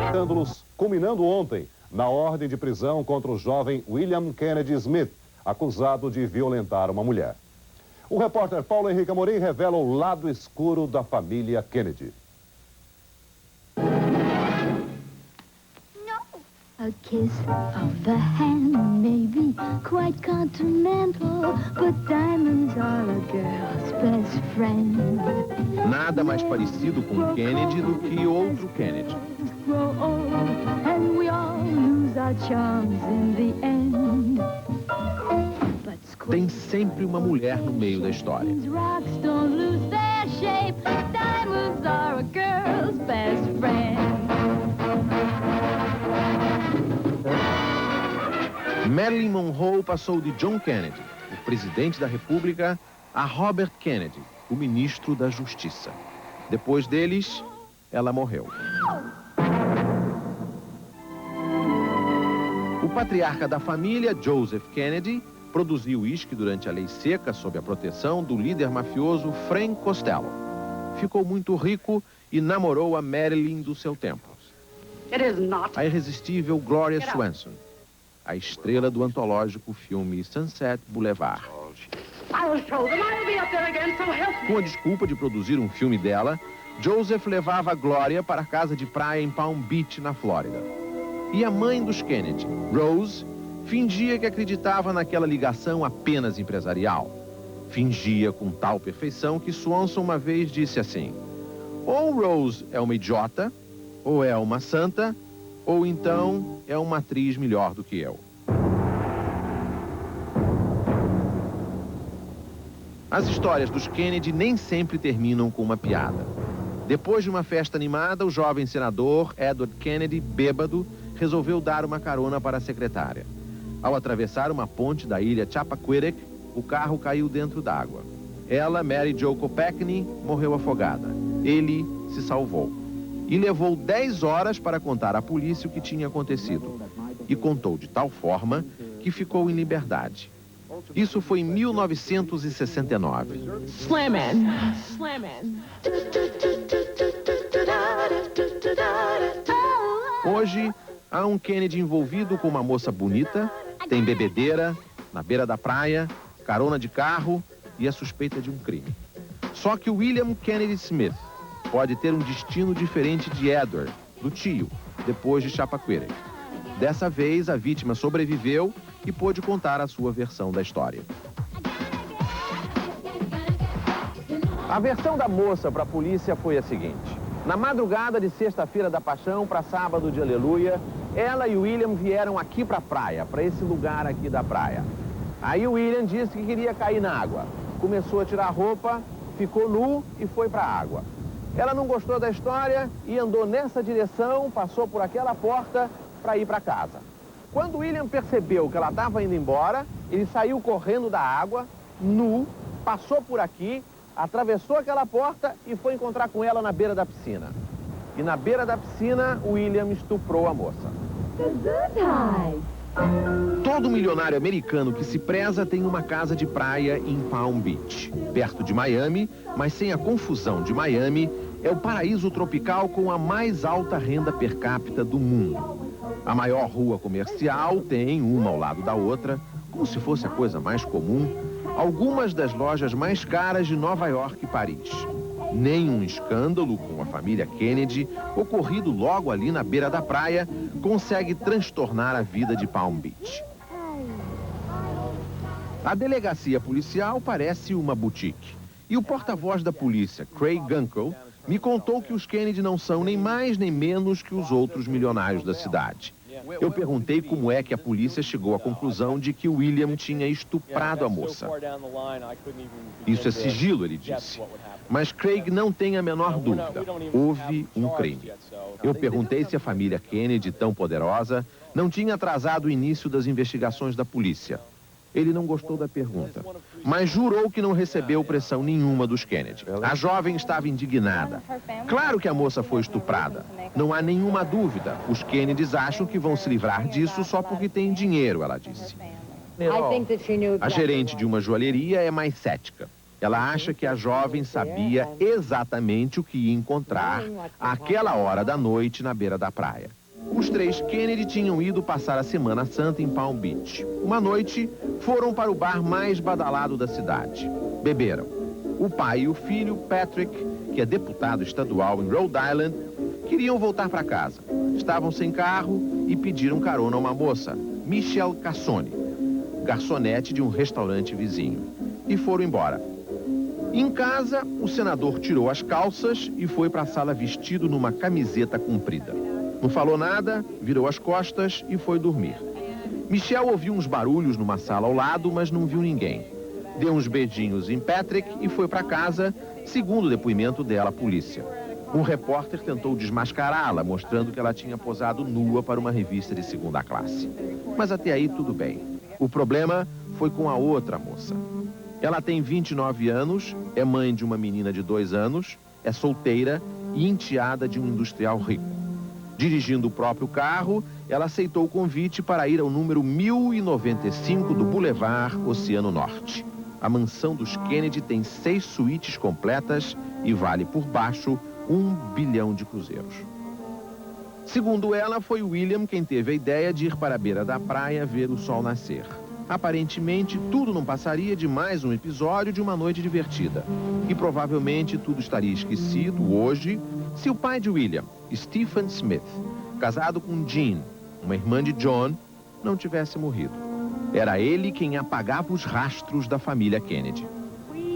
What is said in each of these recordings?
Escândalos culminando ontem na ordem de prisão contra o jovem William Kennedy Smith, acusado de violentar uma mulher. O repórter Paulo Henrique Amorim revela o lado escuro da família Kennedy. A kiss of the hand may be quite continental, but diamonds are a girl's best friend. Nada mais parecido com Kennedy do que outro Kennedy. Grow old and we all lose our charms in the end. Tem sempre uma mulher no meio da história. Rocks don't lose their shape. Diamonds are a girl's best friend. Marilyn Monroe passou de John Kennedy, o presidente da República, a Robert Kennedy, o ministro da Justiça. Depois deles, ela morreu. O patriarca da família, Joseph Kennedy, produziu uísque durante a lei seca sob a proteção do líder mafioso Frank Costello. Ficou muito rico e namorou a Marilyn do seu tempo. A irresistível Gloria Swanson, a estrela do antológico filme Sunset Boulevard. Com a desculpa de produzir um filme dela, Joseph levava a Gloria para a casa de praia em Palm Beach, na Flórida. E a mãe dos Kennedy, Rose, fingia que acreditava naquela ligação apenas empresarial. Fingia com tal perfeição que Swanson uma vez disse assim: ou Rose é uma idiota, ou é uma santa, ou então é uma atriz melhor do que eu. As histórias dos Kennedy nem sempre terminam com uma piada. Depois de uma festa animada, o jovem senador Edward Kennedy, bêbado, resolveu dar uma carona para a secretária. Ao atravessar uma ponte da ilha Chappaquiddick, o carro caiu dentro d'água. Ela, Mary Jo Kopechne, morreu afogada. Ele se salvou. E levou 10 horas para contar à polícia o que tinha acontecido. E contou de tal forma que ficou em liberdade. Isso foi em 1969. Slammin'. Slammin'. Hoje, há um Kennedy envolvido com uma moça bonita, tem bebedeira, na beira da praia, carona de carro e a suspeita de um crime. Só que William Kennedy Smith pode ter um destino diferente de Edward, do tio, depois de Chappaquiddick. Dessa vez, a vítima sobreviveu e pôde contar a sua versão da história. A versão da moça para a polícia foi a seguinte: na madrugada de sexta-feira da Paixão para sábado de Aleluia, ela e o William vieram aqui para a praia, para esse lugar aqui da praia. Aí o William disse que queria cair na água. Começou a tirar a roupa, ficou nu e foi para a água. Ela não gostou da história e andou nessa direção, passou por aquela porta para ir para casa. Quando o William percebeu que ela estava indo embora, ele saiu correndo da água, nu, passou por aqui, atravessou aquela porta e foi encontrar com ela na beira da piscina. E na beira da piscina, o William estuprou a moça. Todo milionário americano que se preza tem uma casa de praia em Palm Beach, perto de Miami, mas sem a confusão de Miami. É o paraíso tropical com a mais alta renda per capita do mundo. A maior rua comercial tem, uma ao lado da outra, como se fosse a coisa mais comum, algumas das lojas mais caras de Nova York e Paris. Nenhum escândalo com a família Kennedy, ocorrido logo ali na beira da praia, consegue transtornar a vida de Palm Beach. A delegacia policial parece uma boutique. E o porta-voz da polícia, Craig Gunkel, me contou que os Kennedy não são nem mais nem menos que os outros milionários da cidade. Eu perguntei como é que a polícia chegou à conclusão de que William tinha estuprado a moça. Isso é sigilo, ele disse. Mas Craig não tem a menor dúvida. Houve um crime. Eu perguntei se a família Kennedy, tão poderosa, não tinha atrasado o início das investigações da polícia. Ele não gostou da pergunta, mas jurou que não recebeu pressão nenhuma dos Kennedy. A jovem estava indignada. Claro que a moça foi estuprada. Não há nenhuma dúvida. Os Kennedys acham que vão se livrar disso só porque têm dinheiro, ela disse. A gerente de uma joalheria é mais cética. Ela acha que a jovem sabia exatamente o que ia encontrar àquela hora da noite na beira da praia. Os três Kennedy tinham ido passar a Semana Santa em Palm Beach. Uma noite, foram para o bar mais badalado da cidade. Beberam. O pai e o filho, Patrick, que é deputado estadual em Rhode Island, queriam voltar para casa. Estavam sem carro e pediram carona a uma moça, Michelle Cassoni, garçonete de um restaurante vizinho, e foram embora. Em casa, o senador tirou as calças e foi para a sala vestido numa camiseta comprida. Não falou nada, virou as costas e foi dormir. Michelle ouviu uns barulhos numa sala ao lado, mas não viu ninguém. Deu uns beijinhos em Patrick e foi para casa, segundo o depoimento dela à polícia. Um repórter tentou desmascará-la, mostrando que ela tinha posado nua para uma revista de segunda classe. Mas até aí tudo bem. O problema foi com a outra moça. Ela tem 29 anos, é mãe de uma menina de 2 anos, é solteira e enteada de um industrial rico. Dirigindo o próprio carro, ela aceitou o convite para ir ao número 1095 do Boulevard Oceano Norte. A mansão dos Kennedy tem 6 suítes completas e vale por baixo $1 bilhão de cruzeiros. Segundo ela, foi William quem teve a ideia de ir para a beira da praia ver o sol nascer. Aparentemente, tudo não passaria de mais um episódio de uma noite divertida. E provavelmente tudo estaria esquecido hoje se o pai de William, Stephen Smith, casado com Jean, uma irmã de John, não tivesse morrido. Era ele quem apagava os rastros da família Kennedy.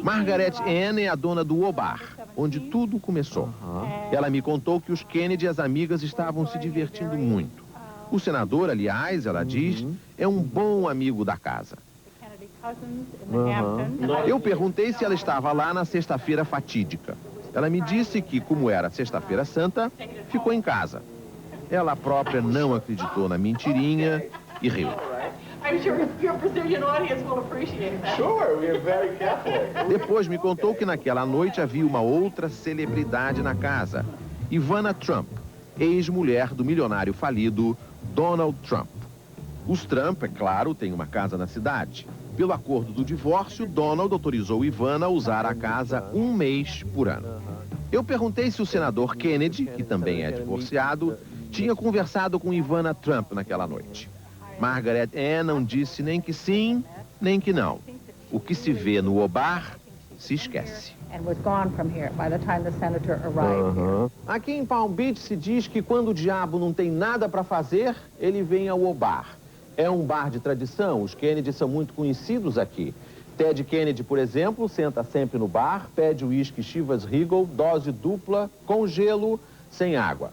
Margaret Ann é a dona do O Bar, onde tudo começou. Ela me contou que os Kennedy e as amigas estavam se divertindo muito. O senador, aliás, ela diz, é um bom amigo da casa. Eu perguntei se ela estava lá na sexta-feira fatídica. Ela me disse que, como era sexta-feira santa, ficou em casa. Ela própria não acreditou na mentirinha e riu. Depois me contou que naquela noite havia uma outra celebridade na casa, Ivana Trump, ex-mulher do milionário falido Donald Trump. Os Trump, é claro, têm uma casa na cidade. Pelo acordo do divórcio, Donald autorizou Ivana a usar a casa 1 mês por ano. Eu perguntei se o senador Kennedy, que também é divorciado, tinha conversado com Ivana Trump naquela noite. Margaret Ann não disse nem que sim, nem que não. O que se vê no O Bar, se esquece. Aqui em Palm Beach se diz que quando o diabo não tem nada para fazer, ele vem ao O Bar. É um bar de tradição, os Kennedy são muito conhecidos aqui. Ted Kennedy, por exemplo, senta sempre no bar, pede uísque Chivas Regal, dose dupla, com gelo, sem água.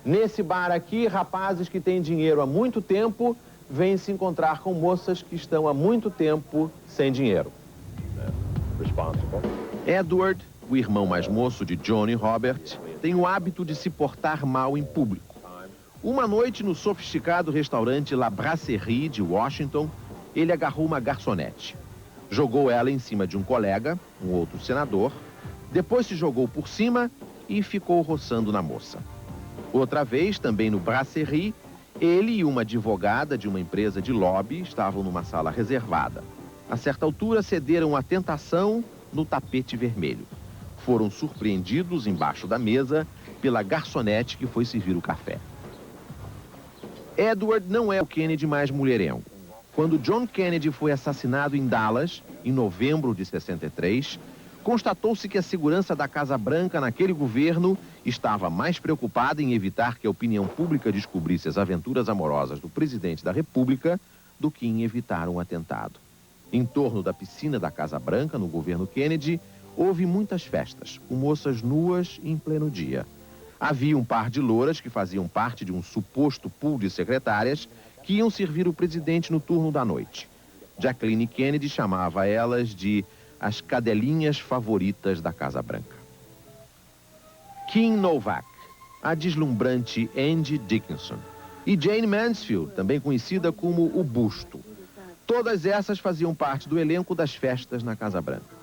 Nesse bar aqui, rapazes que têm dinheiro há muito tempo vêm se encontrar com moças que estão há muito tempo sem dinheiro. Edward, o irmão mais moço de John e Robert, tem o hábito de se portar mal em público. Uma noite, no sofisticado restaurante La Brasserie de Washington, ele agarrou uma garçonete. Jogou ela em cima de um colega, um outro senador, depois se jogou por cima e ficou roçando na moça. Outra vez, também no Brasserie, ele e uma advogada de uma empresa de lobby estavam numa sala reservada. A certa altura, cederam à tentação no tapete vermelho. Foram surpreendidos embaixo da mesa pela garçonete que foi servir o café. Edward não é o Kennedy mais mulherengo. Quando John Kennedy foi assassinado em Dallas, em novembro de 63, constatou-se que a segurança da Casa Branca naquele governo estava mais preocupada em evitar que a opinião pública descobrisse as aventuras amorosas do presidente da República do que em evitar um atentado. Em torno da piscina da Casa Branca, no governo Kennedy, houve muitas festas, com moças nuas em pleno dia. Havia um par de louras que faziam parte de um suposto pool de secretárias que iam servir o presidente no turno da noite. Jacqueline Kennedy chamava elas de as cadelinhas favoritas da Casa Branca. Kim Novak, a deslumbrante Angie Dickinson e Jane Mansfield, também conhecida como o Busto. Todas essas faziam parte do elenco das festas na Casa Branca.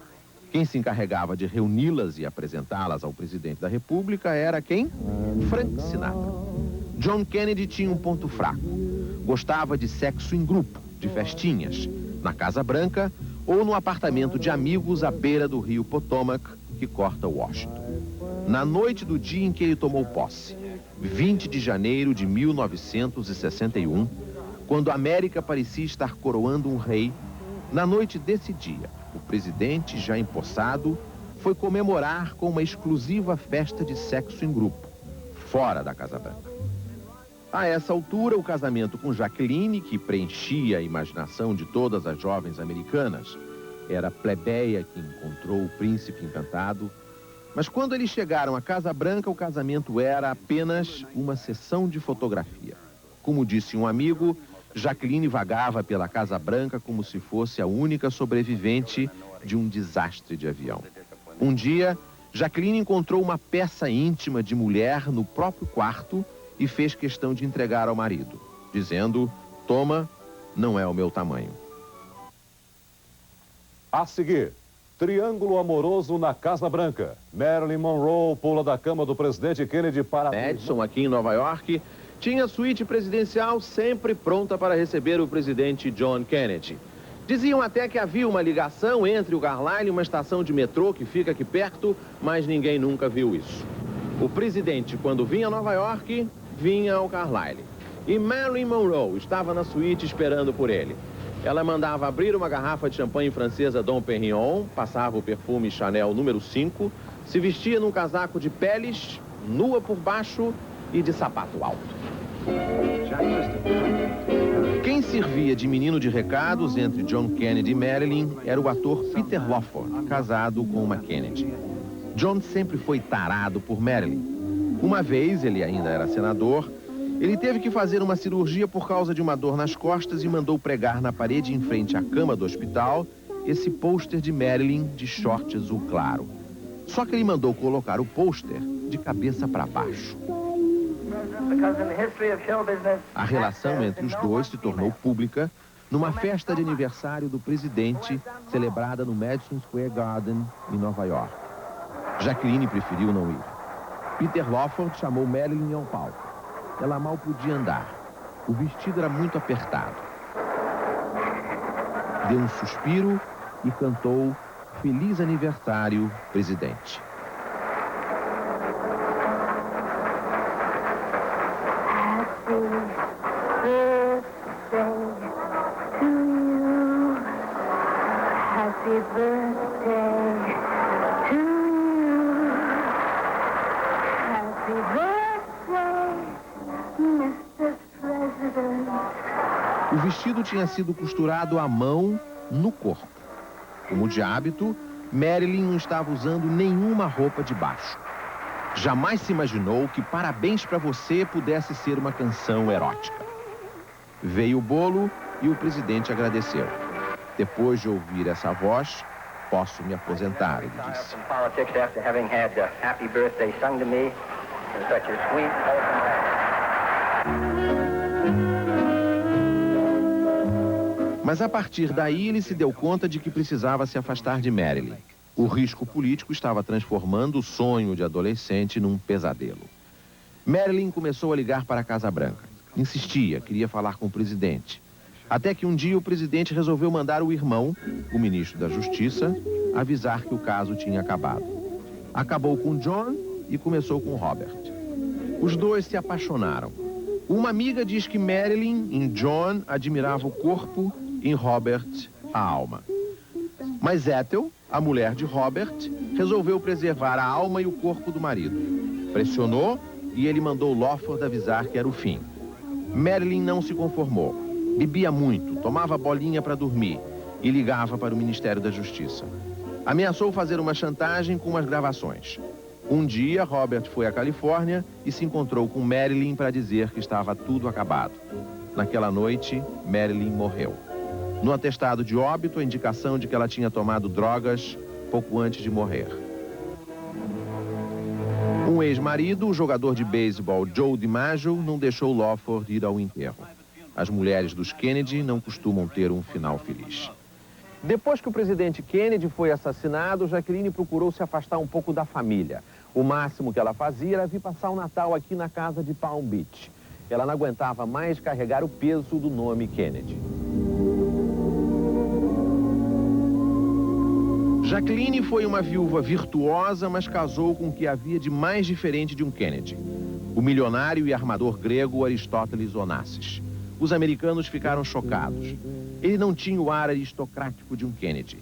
Quem se encarregava de reuni-las e apresentá-las ao presidente da República era quem? Frank Sinatra. John Kennedy tinha um ponto fraco. Gostava de sexo em grupo, de festinhas. Na Casa Branca, ou no apartamento de amigos à beira do rio Potomac, que corta Washington. Na noite do dia em que ele tomou posse, 20 de janeiro de 1961, quando a América parecia estar coroando um rei, na noite desse dia, o presidente, já empossado, foi comemorar com uma exclusiva festa de sexo em grupo, fora da Casa Branca. A essa altura, o casamento com Jacqueline, que preenchia a imaginação de todas as jovens americanas, era a plebeia que encontrou o príncipe encantado. Mas quando eles chegaram à Casa Branca, o casamento era apenas uma sessão de fotografia. Como disse um amigo, Jacqueline vagava pela Casa Branca como se fosse a única sobrevivente de um desastre de avião. Um dia, Jacqueline encontrou uma peça íntima de mulher no próprio quarto e fez questão de entregar ao marido, dizendo: "Toma, não é o meu tamanho." A seguir, triângulo amoroso na Casa Branca. Marilyn Monroe pula da cama do presidente Kennedy para... Madison, aqui em Nova York, tinha a suíte presidencial sempre pronta para receber o presidente John Kennedy. Diziam até que havia uma ligação entre o Carlyle e uma estação de metrô que fica aqui perto, mas ninguém nunca viu isso. O presidente, quando vinha a Nova York, vinha ao Carlyle. E Marilyn Monroe estava na suíte esperando por ele. Ela mandava abrir uma garrafa de champanhe francesa Dom Pérignon, passava o perfume Chanel número 5, se vestia num casaco de peles, nua por baixo e de sapato alto. Quem servia de menino de recados entre John Kennedy e Marilyn era o ator Peter Lawford, casado com uma Kennedy. John sempre foi tarado por Marilyn. Uma vez, ele ainda era senador, ele teve que fazer uma cirurgia por causa de uma dor nas costas e mandou pregar na parede em frente à cama do hospital esse pôster de Marilyn de short azul claro. Só que ele mandou colocar o pôster de cabeça para baixo. A relação entre os dois se tornou pública numa festa de aniversário do presidente, celebrada no Madison Square Garden, em Nova York. Jacqueline preferiu não ir. Peter Lawford chamou Marilyn ao palco. Ela mal podia andar. O vestido era muito apertado. Deu um suspiro e cantou "Feliz Aniversário, Presidente." Happy birthday to you. Happy birthday, Mr. President. O vestido tinha sido costurado à mão no corpo. Como de hábito, Marilyn não estava usando nenhuma roupa de baixo. Jamais se imaginou que Parabéns pra Você pudesse ser uma canção erótica. Veio o bolo e o presidente agradeceu. Depois de ouvir essa voz, posso me aposentar, ele disse. Mas a partir daí ele se deu conta de que precisava se afastar de Marilyn. O risco político estava transformando o sonho de adolescente num pesadelo. Marilyn começou a ligar para a Casa Branca. Insistia, queria falar com o presidente. Até que um dia o presidente resolveu mandar o irmão, o ministro da Justiça, avisar que o caso tinha acabado. Acabou com John e começou com Robert. Os dois se apaixonaram. Uma amiga diz que Marilyn, em John, admirava o corpo, em Robert, a alma. Mas Ethel, a mulher de Robert, resolveu preservar a alma e o corpo do marido. Pressionou e ele mandou Lawford avisar que era o fim. Marilyn não se conformou. Bebia muito, tomava bolinha para dormir e ligava para o Ministério da Justiça. Ameaçou fazer uma chantagem com umas gravações. Um dia, Robert foi à Califórnia e se encontrou com Marilyn para dizer que estava tudo acabado. Naquela noite, Marilyn morreu. No atestado de óbito, a indicação de que ela tinha tomado drogas pouco antes de morrer. Um ex-marido, o jogador de beisebol Joe DiMaggio, não deixou Lawford ir ao enterro. As mulheres dos Kennedy não costumam ter um final feliz. Depois que o presidente Kennedy foi assassinado, Jacqueline procurou se afastar um pouco da família. O máximo que ela fazia era vir passar o Natal aqui na casa de Palm Beach. Ela não aguentava mais carregar o peso do nome Kennedy. Jacqueline foi uma viúva virtuosa, mas casou com o que havia de mais diferente de um Kennedy: o milionário e armador grego Aristóteles Onassis. Os americanos ficaram chocados. Ele não tinha o ar aristocrático de um Kennedy.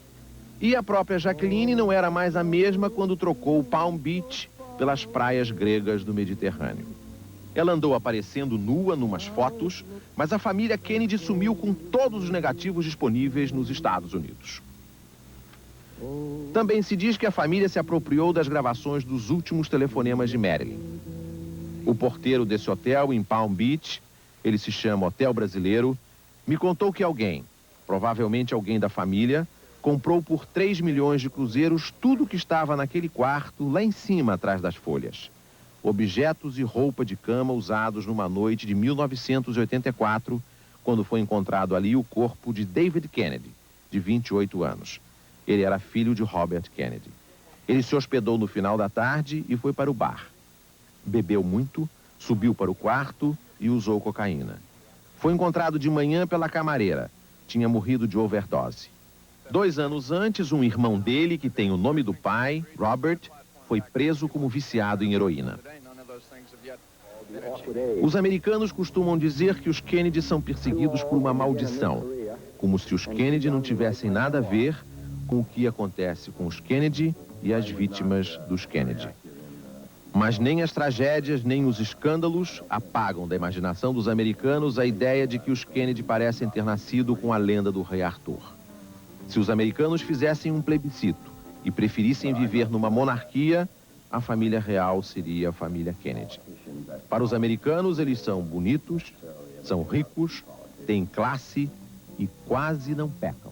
E a própria Jacqueline não era mais a mesma quando trocou Palm Beach pelas praias gregas do Mediterrâneo. Ela andou aparecendo nua numas fotos, mas a família Kennedy sumiu com todos os negativos disponíveis nos Estados Unidos. Também se diz que a família se apropriou das gravações dos últimos telefonemas de Marilyn. O porteiro desse hotel em Palm Beach, ele se chama Hotel Brasileiro, me contou que alguém, provavelmente alguém da família, comprou por 3 milhões de cruzeiros tudo que estava naquele quarto lá em cima atrás das folhas. Objetos e roupa de cama usados numa noite de 1984, quando foi encontrado ali o corpo de David Kennedy, de 28 anos. Ele era filho de Robert Kennedy. Ele se hospedou no final da tarde e foi para o bar. Bebeu muito, subiu para o quarto e usou cocaína. Foi encontrado de manhã pela camareira. Tinha morrido de overdose. 2 anos antes, um irmão dele, que tem o nome do pai, Robert, foi preso como viciado em heroína. Os americanos costumam dizer que os Kennedy são perseguidos por uma maldição, como se os Kennedy não tivessem nada a ver com o que acontece com os Kennedy e as vítimas dos Kennedy. Mas nem as tragédias, nem os escândalos apagam da imaginação dos americanos a ideia de que os Kennedy parecem ter nascido com a lenda do rei Arthur. Se os americanos fizessem um plebiscito e preferissem viver numa monarquia, a família real seria a família Kennedy. Para os americanos, eles são bonitos, são ricos, têm classe e quase não pecam.